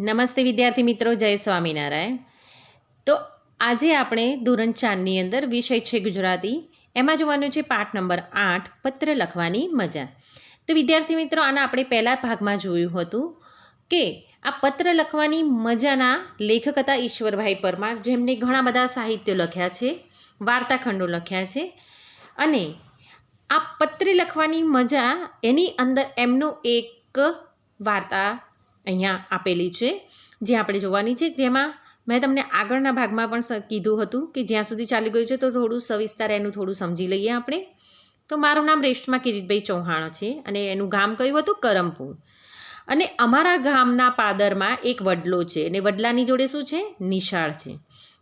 નમસ્તે વિદ્યાર્થી મિત્રો, જય સ્વામિનારાયણ. તો આજે આપણે ધોરણ 4ની અંદર વિષય છે ગુજરાતી. એમાં જોવાનું છે પાઠ નંબર 8, પત્ર લખવાની મજા. તો વિદ્યાર્થી મિત્રો, આના આપણે પહેલા ભાગમાં જોયું હતું કે આ પત્ર લખવાની મજાના લેખક હતા ઈશ્વરભાઈ પરમાર, જેમને ઘણા બધા સાહિત્યો લખ્યા છે, વાર્તાખંડો લખ્યા છે. અને આ પત્ર લખવાની મજા એની અંદર એમનું એક વાર્તા અહીંયા આપેલી છે, જે આપણે જોવાની છે. જેમાં મેં તમને આગળના ભાગમાં પણ કીધું હતું કે જ્યાં સુધી ચાલી ગયું છે તો થોડું સવિસ્તાર એનું થોડું સમજી લઈએ આપણે. તો મારું નામ રેશમા કિરીટભાઈ ચૌહાણ છે અને એનું ગામ કયું હતું? કરમપુર. અને અમારા ગામના પાદરમાં એક વડલો છે અને વડલાની જોડે શું છે? નિશાળ છે.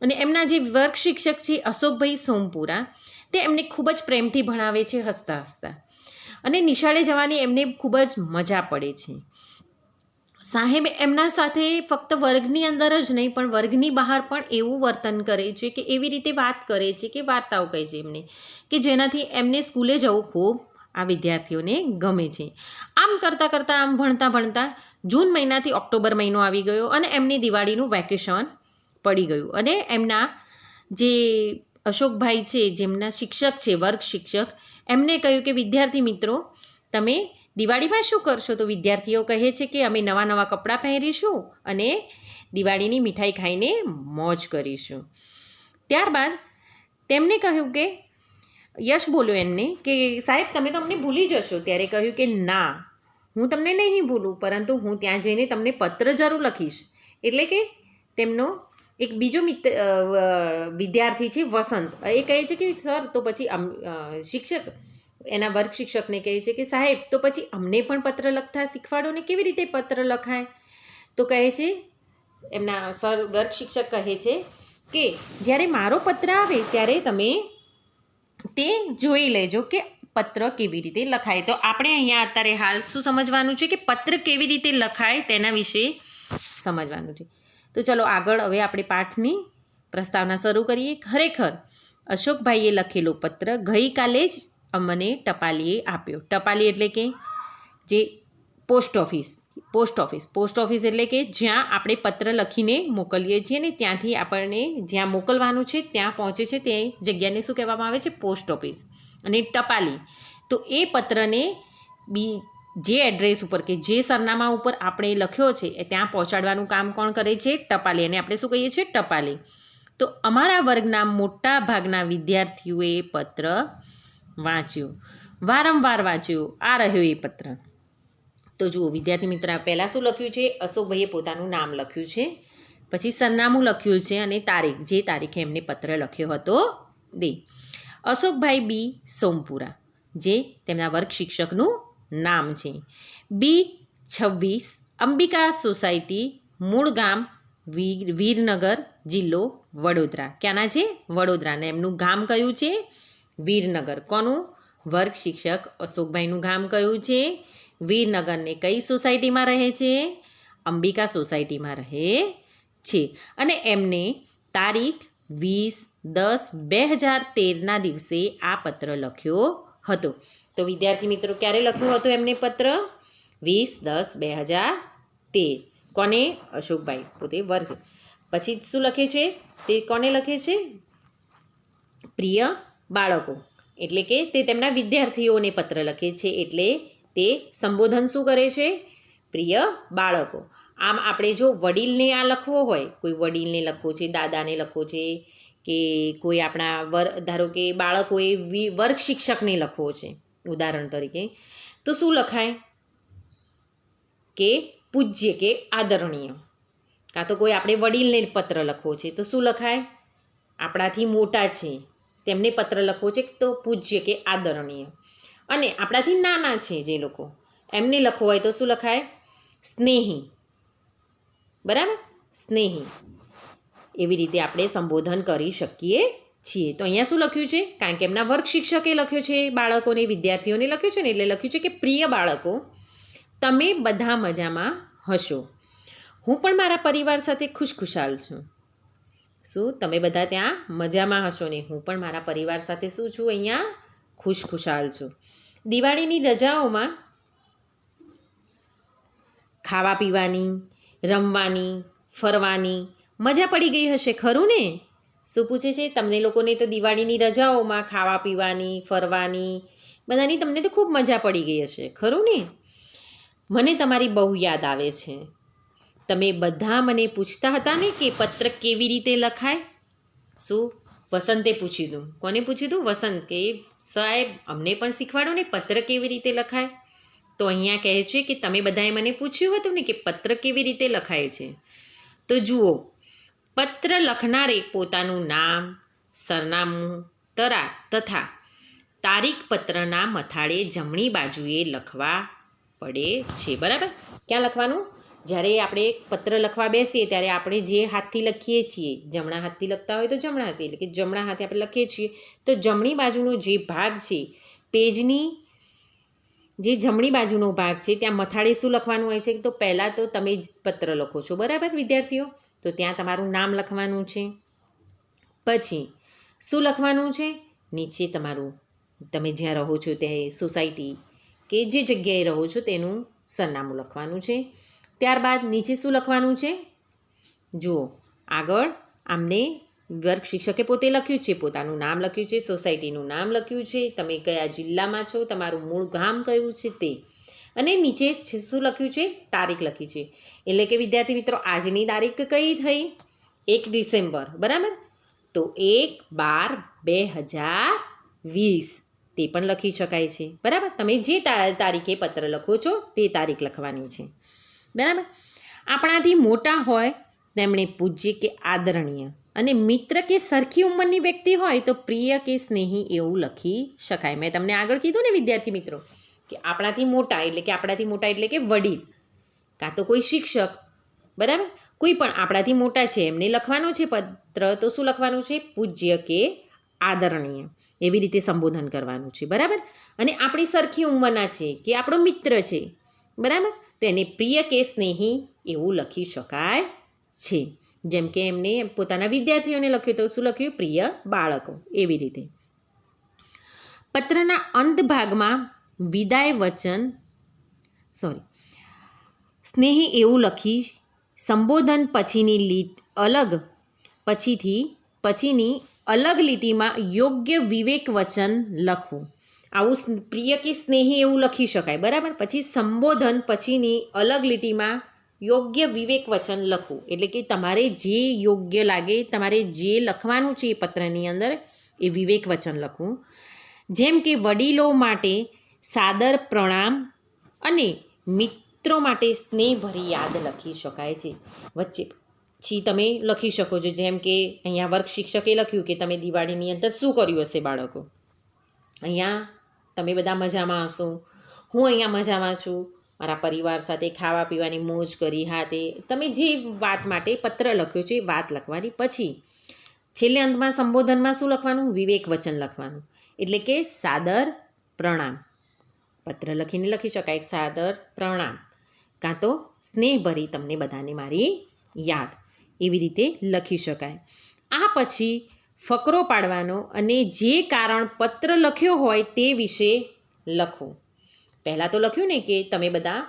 અને એમના જે વર્ગ શિક્ષક છે અશોકભાઈ સોમપુરા, તે એમને ખૂબ જ પ્રેમથી ભણાવે છે, હસતા હસતા. અને નિશાળે જવાની એમને ખૂબ જ મજા પડે છે. સાહેબ એમના સાથે ફક્ત વર્ગની અંદર જ નહીં પણ વર્ગની બહાર પણ એવું વર્તન કરે છે કે એવી રીતે વાત કરે છે કે વાર્તાઓ કહે છે એમને, કે જેનાથી એમને સ્કૂલે જવું ખૂબ આ વિદ્યાર્થીઓને ગમે છે. આમ કરતાં કરતાં આમ ભણતા ભણતા જૂન મહિનાથી ઓક્ટોબર મહિનો આવી ગયો અને એમની દિવાળીનું વેકેશન પડી ગયું. અને એમના જે અશોકભાઈ છે, જેમના શિક્ષક છે, વર્ગ શિક્ષક, એમને કહ્યું કે વિદ્યાર્થી મિત્રો, તમે દિવાળીમાં શું કરશો? તો વિદ્યાર્થીઓ કહે છે કે અમે નવા નવા કપડાં પહેરીશું અને દિવાળીની મીઠાઈ ખાઈને મોજ કરીશું. ત્યારબાદ તેમણે કહ્યું કે યશ બોલ્યો એમને કે સાહેબ તમે તો અમને ભૂલી જશો. ત્યારે કહ્યું કે ના, હું તમને નહીં ભૂલું, પરંતુ હું ત્યાં જઈને તમને પત્ર જરૂર લખીશ. એટલે કે તેમનો એક બીજો વિદ્યાર્થી છે વસંત, એ કહે છે કે સર તો પછી શિક્ષક એના વર્ગ શિક્ષકને કહે છે કે સાહેબ તો પછી અમને પણ પત્ર લખતા શીખવાડો ને, કેવી રીતે પત્ર લખાય? તો કહે છે એમના સર વર્ગ શિક્ષક કહે છે કે જ્યારે મારો પત્ર આવે ત્યારે તમે તે જોઈ લેજો કે પત્ર કેવી રીતે લખાય. તો આપણે અહીંયા અત્યારે હાલ શું સમજવાનું છે કે પત્ર કેવી રીતે લખાય તેના વિશે સમજવાનું છે. તો ચલો આગળ હવે આપણે પાઠની પ્રસ્તાવના શરૂ કરીએ. ખરેખર અશોકભાઈએ લખેલો પત્ર ગઈકાલે જ અમને ટપાલીએ આપ્યો. ટપાલી એટલે કે જે પોસ્ટ ઓફિસ એટલે કે જ્યાં આપણે પત્ર લખીને મોકલીએ છીએ ને ત્યાંથી આપણને જ્યાં મોકલવાનું છે ત્યાં પહોંચે છે તે જગ્યાને શું કહેવામાં આવે છે? Post office. અને ટપાલી તો એ પત્રને જે એડ્રેસ ઉપર કે જે સરનામા ઉપર આપણે લખ્યો છે એ ત્યાં પહોંચાડવાનું કામ કોણ કરે છે? ટપાલી. અને આપણે શું કહીએ છીએ? ટપાલી. તો અમારા વર્ગના મોટા ભાગના વિદ્યાર્થીઓએ પત્ર વાંચ્યું, વારંવાર વાંચ્યું. આ રહ્યો એ પત્ર. તો જુઓ વિદ્યાર્થી મિત્ર, પહેલાં શું લખ્યું છે? અશોકભાઈએ પોતાનું નામ લખ્યું છે, પછી સરનામું લખ્યું છે અને તારીખ, જે તારીખે એમને પત્ર લખ્યો હતો તે. અશોકભાઈ બી સોમપુરા, જે તેમના વર્ગ શિક્ષકનું નામ છે. બી 26, અંબિકા સોસાયટી, મૂળ ગામ વીરનગર, જિલ્લો વડોદરા. ક્યાંના છે? વડોદરાને. એમનું ગામ કયું છે? વીરનગર. કોનું? વર્ગ શિક્ષક અશોકભાઈનું ગામ કયું છે? વીરનગરને કઈ સોસાયટીમાં રહે છે? અંબિકા સોસાયટીમાં રહે છે. અને એમને તારીખ 20/10/2013ના દિવસે આ પત્ર લખ્યો હતો. તો વિદ્યાર્થી મિત્રો, ક્યારે લખ્યો હતો એમને પત્ર? 20/10/2013. કોને? અશોકભાઈ પોતે વર્ગ. પછી શું લખે છે? તે કોને લખે છે? પ્રિય બાળકો, એટલે કે તે તેમના વિદ્યાર્થીઓને પત્ર લખે છે. એટલે તે સંબોધન શું કરે છે? પ્રિય બાળકો. આમ આપણે જો વડીલને આ લખવો હોય, કોઈ વડીલને લખવો છે, દાદાને લખવો છે, કે કોઈ આપણા ધારો કે બાળકોએ વર્ગ શિક્ષકને લખવો છે ઉદાહરણ તરીકે, તો શું લખાય? કે પૂજ્ય કે આદરણીય. કાં તો કોઈ આપણે વડીલને પત્ર લખવો છે તો શું લખાય? આપણાથી મોટા છે તેમને પત્ર લખવો છે તો પૂજ્ય કે આદરણીય. અને આપણાથી નાના છે જે લોકો, એમને લખવો હોય તો શું લખાય? સ્નેહી. બરાબર? સ્નેહી. એવી રીતે આપણે સંબોધન કરી શકીએ છીએ. તો અહીંયા શું લખ્યું છે? કારણ કે એમના વર્ગ શિક્ષકે લખ્યો છે, બાળકોને, વિદ્યાર્થીઓને લખ્યું છે ને, એટલે લખ્યું છે કે પ્રિય બાળકો, તમે બધા મજામાં હશો. હું પણ મારા પરિવાર સાથે ખુશખુશાલ છું. શું? તમે બધા ત્યાં મજામાં હશો ને હું પણ મારા પરિવાર સાથે શું છું? અહીંયા ખુશખુશાલ છું. દિવાળીની રજાઓમાં ખાવા પીવાની રમવાની, ફરવાની મજા પડી ગઈ હશે, ખરું ને? શું પૂછે છે? તમને લોકોને તો દિવાળીની રજાઓમાં ખાવા પીવાની, ફરવાની બધાની તમને તો ખૂબ મજા પડી ગઈ હશે, ખરું ને? મને તમારી બહુ યાદ આવે છે. તમે બધા મને પૂછતા હતા ને કે પત્ર કેવી રીતે લખાય. શું વસંતે પૂછ્યું હતું? કોને પૂછ્યું હતું? વસંત. કે સાહેબ અમને પણ શીખવાડો ને પત્ર કેવી રીતે લખાય. તો અહીંયા કહે છે કે તમે બધાએ મને પૂછ્યું હતું ને કે પત્ર કેવી રીતે લખાય છે. તો જુઓ, પત્ર લખનારે પોતાનું નામ, સરનામું તથા તારીખ પત્રના મથાળે જમણી બાજુએ લખવા પડે છે. બરાબર? ક્યાં લખવાનું? જ્યારે આપણે પત્ર લખવા બેસીએ ત્યારે આપણે જે હાથથી લખીએ છીએ, જમણા હાથથી લખતા હોય તો જમણા હાથે, એટલે કે જમણા હાથે આપણે લખીએ છીએ તો જમણી બાજુનો જે ભાગ છે, પેજની જે જમણી બાજુનો ભાગ છે ત્યાં મથાળે શું લખવાનું હોય છે? તો પહેલાં તો તમે જ પત્ર લખો છો, બરાબર વિદ્યાર્થીઓ? તો ત્યાં તમારું નામ લખવાનું છે. પછી શું લખવાનું છે? નીચે તમારું, તમે જ્યાં રહો છો તે સોસાયટી કે જે જગ્યાએ રહો છો તેનું સરનામું લખવાનું છે. ત્યારબાદ નીચે શું લખવાનું છે? જુઓ, આગળ આમને વર્ગ શિક્ષકે પોતે લખ્યું છે, પોતાનું નામ લખ્યું છે, સોસાયટીનું નામ લખ્યું છે, તમે કયા જિલ્લામાં છો, તમારું મૂળ ગામ કયું છે તે, અને નીચે શું લખ્યું છે? તારીખ લખી છે. એટલે કે વિદ્યાર્થી મિત્રો આજની તારીખ કઈ થઈ? 1 ડિસેમ્બર, બરાબર? તો 1/12/2020 તે પણ લખી શકાય છે, બરાબર? તમે જે તારીખે પત્ર લખો છો તે તારીખ લખવાની છે, બરાબર? આપણાથી મોટા હોય તેમણે પૂજ્ય કે આદરણીય, અને મિત્ર કે સરખી ઉંમરની વ્યક્તિ હોય તો પ્રિય કે સ્નેહી એવું લખી શકાય. મેં તમને આગળ કીધું ને વિદ્યાર્થી મિત્રો કે આપણાથી મોટા એટલે કે વડીલ કાં તો કોઈ શિક્ષક, બરાબર? કોઈ પણ આપણાથી મોટા છે એમને લખવાનું છે પત્ર, તો શું લખવાનું છે? પૂજ્ય કે આદરણીય એવી રીતે સંબોધન કરવાનું છે, બરાબર? અને આપણી સરખી ઉંમરના છે કે આપણો મિત્ર છે, બરાબર? તો એને પ્રિય કે સ્નેહી એવું લખી શકાય છે. જેમ કે એમને પોતાના વિદ્યાર્થીઓને લખ્યું તો શું લખ્યું? પ્રિય બાળકો, એવી રીતે. પત્રના અંત ભાગમાં વિદાય વચન સ્નેહી એવું લખી સંબોધન પછીની અલગ લીટીમાં યોગ્ય વિવેક વચન લખવું. આવું પ્રિય કે સ્નેહી એવું લખી શકાય, બરાબર? પછી સંબોધન પછીની અલગ લીટીમાં યોગ્ય વિવેક વચન લખવું. એટલે કે તમારે જે યોગ્ય લાગે, તમારે જે લખવાનું છે એ પત્રની અંદર એ વિવેક વચન લખવું. જેમ કે વડીલો માટે સાદર પ્રણામ અને મિત્રો માટે સ્નેહભરી યાદ લખી શકાય છે. વચ્ચે પછી તમે લખી શકો છો, જેમ કે અહીંયા વર્ગ શિક્ષકે લખ્યું કે તમે દિવાળીની અંદર શું કર્યું હશે બાળકો. અહીંયા તમે બધા મજામાં હશો, હું અહીંયા મજામાં છું, મારા પરિવાર સાથે ખાવા પીવાની મોજ કરી. હા, તે તમે જે વાત માટે પત્ર લખ્યો છે એ વાત લખવાની. પછી છેલ્લે અંતમાં સંબોધનમાં શું લખવાનું? વિવેક વચન લખવાનું. એટલે કે સાદર પ્રણામ. પત્ર લખીને લખી શકાય સાદર પ્રણામ, કાં તો સ્નેહભરી તમને બધાને મારી યાદ, એવી રીતે લખી શકાય. આ પછી ફકરો પાડવાનો અને જે કારણ પત્ર લખ્યો હોય તે વિશે લખો. પહેલાં તો લખ્યું ને કે તમે બધા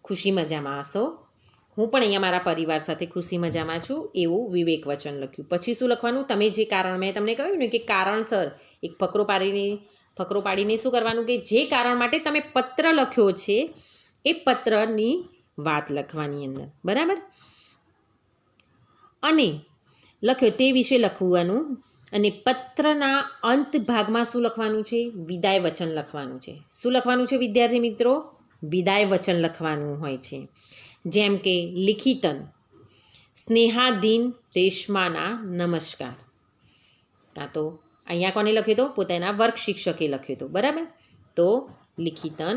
ખુશી મજામાં હશો, હું પણ અહીંયા મારા પરિવાર સાથે ખુશી મજામાં છું, એવું વિવેક વચન લખ્યું. પછી શું લખવાનું? તમે જે કારણ, મેં તમને કહ્યું ને કે કારણસર એક ફકરો પાડીને શું કરવાનું? કે જે કારણ માટે તમે પત્ર લખ્યો છે એ પત્રની વાત લખવાની અંદર, બરાબર? અને લખ્યો તે વિશે લખવાનું. અને પત્રના અંત ભાગમાં શું લખવાનું છે? વિદાય વચન લખવાનું છે. શું લખવાનું છે વિદ્યાર્થી મિત્રો? વિદાય વચન લખવાનું હોય છે. જેમ કે લિખિતન સ્નેહાધીન રેશમાના નમસ્કાર. કાં તો અહીંયા કોને લખ્યો હતો? પોતાના વર્ગ શિક્ષકે લખ્યો હતો, બરાબર? તો લિખિતન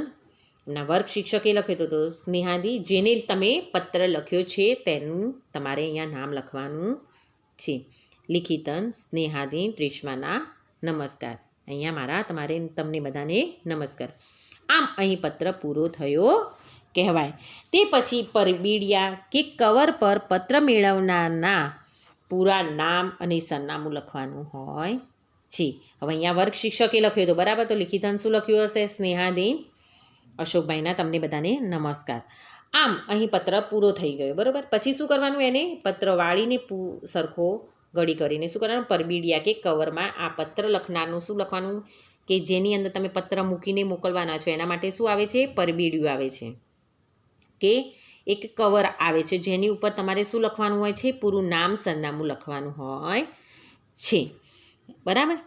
ના વર્ગ શિક્ષકે લખ્યો હતો, તો સ્નેહાદી જેને તમે પત્ર લખ્યો છે તેનું તમારે અહીંયા નામ લખવાનું છે. લિખિતન સ્નેહાદીન રેશમાના નમસ્કાર. અહીંયા તમને બધાને નમસ્કાર. આમ અહીં પત્ર પૂરો થયો કહેવાય. તે પછી પરબીડિયા કે કવર પર પત્ર મેળવનારના પૂરા નામ અને સરનામું લખવાનું હોય છે. હવે અહીંયા વર્ગ શિક્ષકે લખ્યો હતો, બરાબર? તો લિખિતન શું લખ્યું હશે? સ્નેહાદીન અશોકભાઈના તમને બધાને નમસ્કાર. આમ અહીં પત્ર પૂરો થઈ ગયો, બરાબર. પછી શું કરવાનું, એને પત્ર વાળીને સરખો ગળી કરીને શું કરવાનું, પરબીડિયા કે કવરમાં આ પત્ર લખનારનું શું લખવાનું, કે જેની અંદર તમે પત્ર મૂકીને મોકલવાના છો એના માટે શું આવે છે, પરબીડિયું આવે છે, કે એક કવર આવે છે જેની ઉપર તમારે શું લખવાનું હોય છે, પૂરું નામ સરનામું લખવાનું હોય છે, બરાબર.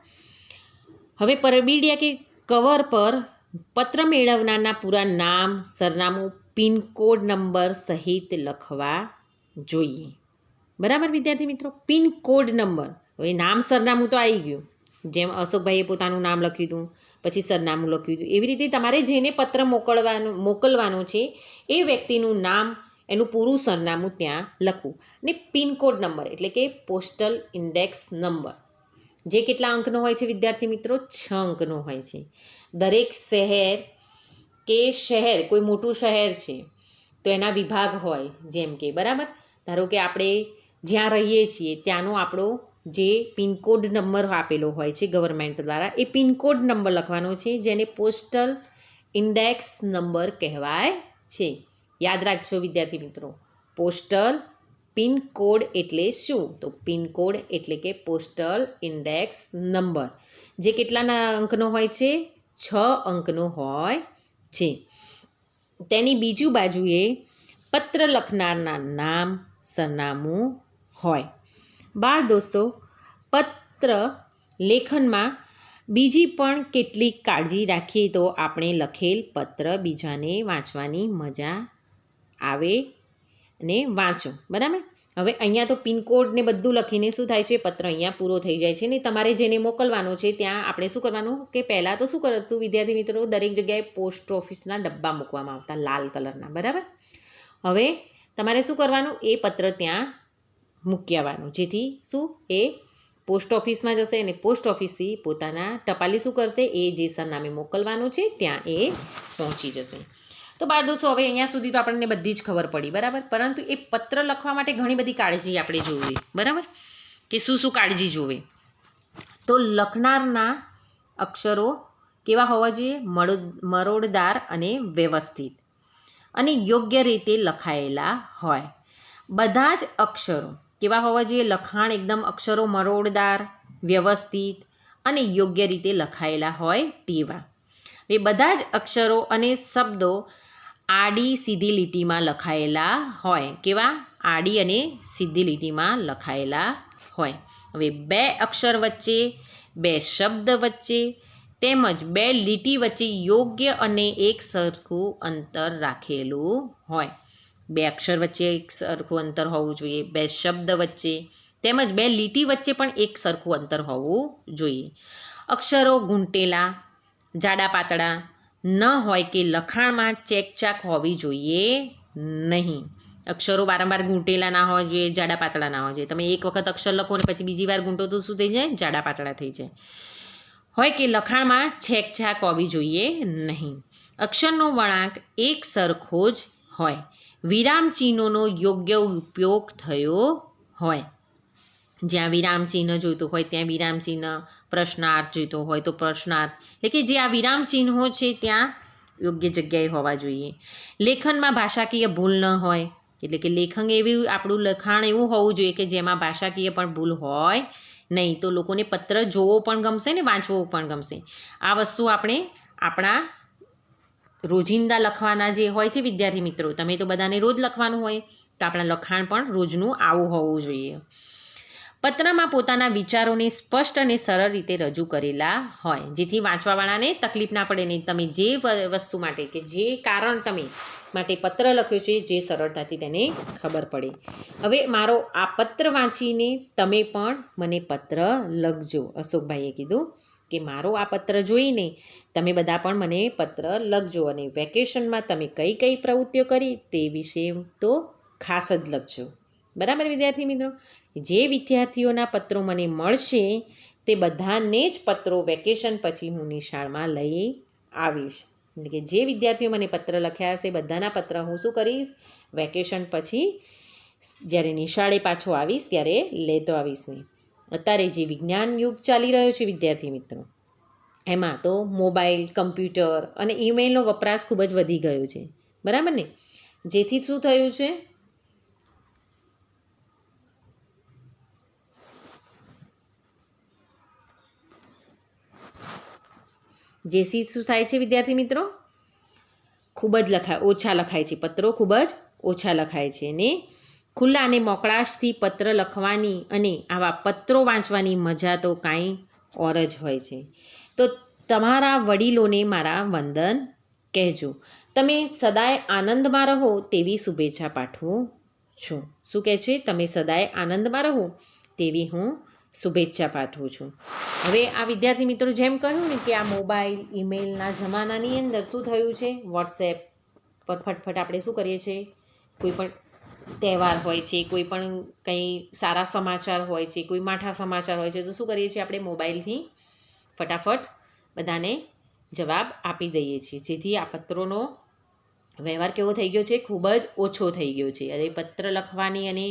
હવે પરબીડિયા કે કવર પર પત્ર મેળવનારના પૂરા નામ, સરનામું, પિનકોડ નંબર સહિત લખવા જોઈએ, બરાબર વિદ્યાર્થી મિત્રો. પિનકોડ નંબર, હવે નામ સરનામું તો આવી ગયું, જેમ અશોકભાઈએ પોતાનું નામ લખ્યું હતું, પછી સરનામું લખ્યું હતું, એવી રીતે તમારે જેને પત્ર મોકલવાનું છે એ વ્યક્તિનું નામ, એનું પૂરું સરનામું ત્યાં લખવું. ને પિનકોડ નંબર એટલે કે પોસ્ટલ ઇન્ડેક્સ નંબર, જે કેટલા અંકનો હોય છે વિદ્યાર્થી મિત્રો, 6 અંકનો હોય છે. દરેક શહેર કે શહેર, કોઈ મોટું શહેર છે તો એના વિભાગ હોય, જેમ કે બરાબર, ધારો કે આપણે જ્યાં રહીએ છીએ ત્યાંનો આપણો જે પિનકોડ નંબર આપેલો હોય છે ગવર્મેન્ટ દ્વારા, એ પિનકોડ નંબર લખવાનો છે, જેને પોસ્ટલ ઇન્ડેક્સ નંબર કહેવાય છે. યાદ રાખજો વિદ્યાર્થી મિત્રો, પોસ્ટલ પિનકોડ એટલે શું, તો પિનકોડ એટલે કે પોસ્ટલ ઇન્ડેક્સ નંબર, જે કેટલાના અંકનો હોય છે, 6 અંકનો હોય છે. તેની બીજુ બાજુએ પત્ર લખનારના નામ, સરનામું હોય. બાળ દોસ્તો, પત્ર લેખનમાં બીજી પણ કેટલીક કાળજી રાખીએ તો આપણે લખેલ પત્ર બીજાને વાંચવાની મજા આવે અને વાંચો, બરાબર. હવે અહીંયા તો પિનકોડ ને બધું લખીને શું થાય છે, પત્ર અહીંયા પૂરો થઈ જાય છે. ને તમારે જેને મોકલવાનો છે ત્યાં આપણે શું કરવાનું, કે પહેલાં તો શું કરતું વિદ્યાર્થી મિત્રો, દરેક જગ્યાએ પોસ્ટ ઓફિસના ડબ્બા મૂકવામાં આવતા લાલ કલરના, બરાબર. હવે તમારે શું કરવાનું, એ પત્ર ત્યાં મૂકી આવવાનું, જેથી શું એ પોસ્ટ ઓફિસમાં જશે અને પોસ્ટ ઓફિસથી પોતાના ટપાલી શું કરશે, એ જે સરનામે મોકલવાનું છે ત્યાં એ પહોંચી જશે. તો બાળ દોસ્તો, હવે અહીંયા સુધી તો આપણને બધી જ ખબર પડી, બરાબર. પરંતુ એ પત્ર લખવા માટે ઘણી બધી કાળજી આપણે જોવી, બરાબર, કે શું શું કાળજી જોવે. તો લખનારના અક્ષરો કેવા હોવા જોઈએ, મરોડદાર અને વ્યવસ્થિત અને યોગ્ય રીતે લખાયેલા હોય. બધા જ અક્ષરો કેવા હોવા જોઈએ, લખાણ એકદમ અક્ષરો મરોડદાર, વ્યવસ્થિત અને યોગ્ય રીતે લખાયેલા હોય તેવા. એ બધા જ અક્ષરો અને શબ્દો આડી સીધી લીટીમાં લખાયેલા હોય. કેવા, આડી અને સીધી લીટીમાં લખાયેલા હોય. હવે 2 અક્ષર વચ્ચે, 2 શબ્દ વચ્ચે તેમજ 2 લીટી વચ્ચે યોગ્ય અને એક સરખું અંતર રાખેલું હોય. 2 અક્ષર વચ્ચે એક સરખું અંતર હોવું જોઈએ, 2 શબ્દ વચ્ચે તેમજ 2 લીટી વચ્ચે પણ એક સરખું અંતર હોવું જોઈએ. અક્ષરો ગૂંટેલા, જાડા પાતળા ન હોય કે લખાણમાં ચેકચાક હોવી જોઈએ નહીં. અક્ષરો વારંવાર ગૂંટેલા ના હોવા જોઈએ, જાડા પાતળા ના હોવા જોઈએ. તમે એક વખત અક્ષર લખો ને પછી બીજી વાર ગૂંટો તો શું થઈ જાય, જાડા પાતળા થઈ જાય. હોય કે લખાણમાં છેકછાક હોવી જોઈએ નહીં. અક્ષરનો વળાંક એક સરખો જ હોય. વિરામ ચિહ્નોનો યોગ્ય ઉપયોગ થયો હોય. જ્યાં વિરામ ચિહ્ન જોઈતું હોય ત્યાં વિરામ ચિહ્ન, પ્રશ્નાર્થ જોઈતો હોય તો પ્રશ્નાર્થ, એટલે કે જે આ વિરામ ચિહ્નો છે ત્યાં યોગ્ય જગ્યાએ હોવા જોઈએ. લેખનમાં ભાષાકીય ભૂલ ન હોય, એટલે કે લેખન એવી, આપણું લખાણ એવું હોવું જોઈએ કે જેમાં ભાષાકીય પણ ભૂલ હોય નહીં, તો લોકોને પત્ર જોવો પણ ગમશે ને વાંચવો પણ ગમશે. આ વસ્તુ આપણે આપણા રોજિંદા લખવાના જે હોય છે વિદ્યાર્થી મિત્રો, તમે તો બધાને રોજ લખવાનું હોય, તો આપણા લખાણ પણ રોજનું આવું હોવું જોઈએ. પત્રમાં પોતાના વિચારોને સ્પષ્ટ અને સરળ રીતે રજૂ કરેલા હોય, જેથી વાંચવાવાળાને તકલીફ ના પડે. નહીં, તમે જે વસ્તુ માટે કે જે કારણ તમે માટે પત્ર લખ્યો છે, જે સરળતાથી તેને ખબર પડે. હવે મારો આ પત્ર વાંચીને તમે પણ મને પત્ર લખજો. અશોકભાઈએ કીધું કે મારો આ પત્ર જોઈને તમે બધા પણ મને પત્ર લખજો, અને વેકેશનમાં તમે કઈ કઈ પ્રવૃત્તિઓ કરી તે વિશે તો ખાસ જ લખજો. બરાબર વિદ્યાર્થી મિત્રો, જે વિદ્યાર્થીઓના પત્રો મને મળશે તે બધાને જ પત્રો વેકેશન પછી હું નિશાળમાં લઈ આવીશ. એટલે કે જે વિદ્યાર્થીઓ મને પત્ર લખ્યા હશે બધાના પત્ર હું શું કરીશ, વેકેશન પછી જ્યારે નિશાળે પાછો આવીશ ત્યારે લેતો આવીશ. ને અત્યારે જે વિજ્ઞાન યુગ ચાલી રહ્યો છે વિદ્યાર્થી મિત્રો, એમાં તો મોબાઈલ, કમ્પ્યુટર અને ઈમેલનો વપરાશ ખૂબ જ વધી ગયો છે, બરાબર ને. જેથી શું થયું છે? જેથી શું થાય છે વિદ્યાર્થી મિત્રો? ખૂબ જ ઓછા લખાય છે. પત્રો ખૂબ જ ઓછા લખાય છે ને ખુલ્લા અને મોકળાશથી પત્ર લખવાની અને આવા પત્રો વાંચવાની મજા તો કાંઈ ઓર જ હોય છે. તો તમારા વડીલોને મારા વંદન કહેજો. તમે સદાય આનંદમાં રહો તેવી શુભેચ્છા પાઠવું છું. શું કહે છે? તમે સદાય આનંદમાં રહો તેવી હું શુભેચ્છા પાઠવું છું. હવે આ વિદ્યાર્થી મિત્રો જેમ કહ્યું ને કે આ મોબાઈલ ઈમેલના જમાનાની અંદર શું થયું છે? વોટ્સએપ પર ફટફટ આપણે શું કરીએ છીએ? કોઈ પણ તહેવાર હોય છે, કોઈ પણ કંઈ સારા સમાચાર હોય છે, કોઈ માઠા સમાચાર હોય છે, તો શું કરીએ છીએ? આપણે મોબાઈલથી ફટાફટ બધાને જવાબ આપી દઈએ છીએ. જેથી આ પત્રોનો વ્યવહાર કેવો થઈ ગયો છે? ખૂબ જ ઓછો થઈ ગયો છે. હવે પત્ર લખવાની અને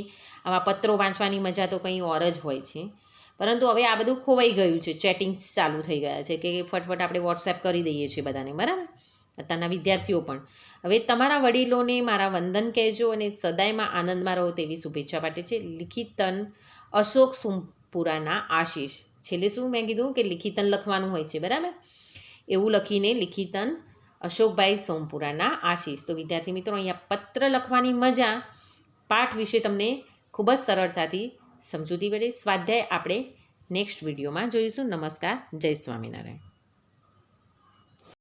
આવા પત્રો વાંચવાની મજા તો કંઈ ઓર જ હોય છે. પરંતુ હવે આ બધું ખોવાઈ ગયું છે. ચેટિંગ ચાલુ થઈ ગયા છે કે ફટફટ આપણે વોટ્સએપ કરી દઈએ છીએ બધાને, બરાબર? અત્યારના વિદ્યાર્થીઓ પણ. હવે તમારા વડીલોને મારા વંદન કહેજો અને સદાયમાં આનંદમાં રહો તેવી શુભેચ્છા પાઠવે છે. લિખિતન અશોક સુમપુરાના આશીષ. છેલ્લે શું મેં કીધું કે લિખિતન લખવાનું હોય છે, બરાબર? એવું લખીને લિખિતન અશોકભાઈ સોમપુરાના આશીષ. તો વિદ્યાર્થી મિત્રો, અહીંયા પત્ર લખવાની મજા પાઠ વિશે તમને ખૂબ જ સરળતાથી સમજૂતી પડે. સ્વાધ્યાય આપણે નેક્સ્ટ વિડીયોમાં જોઈશું. નમસ્કાર. જય સ્વામિનારાયણ.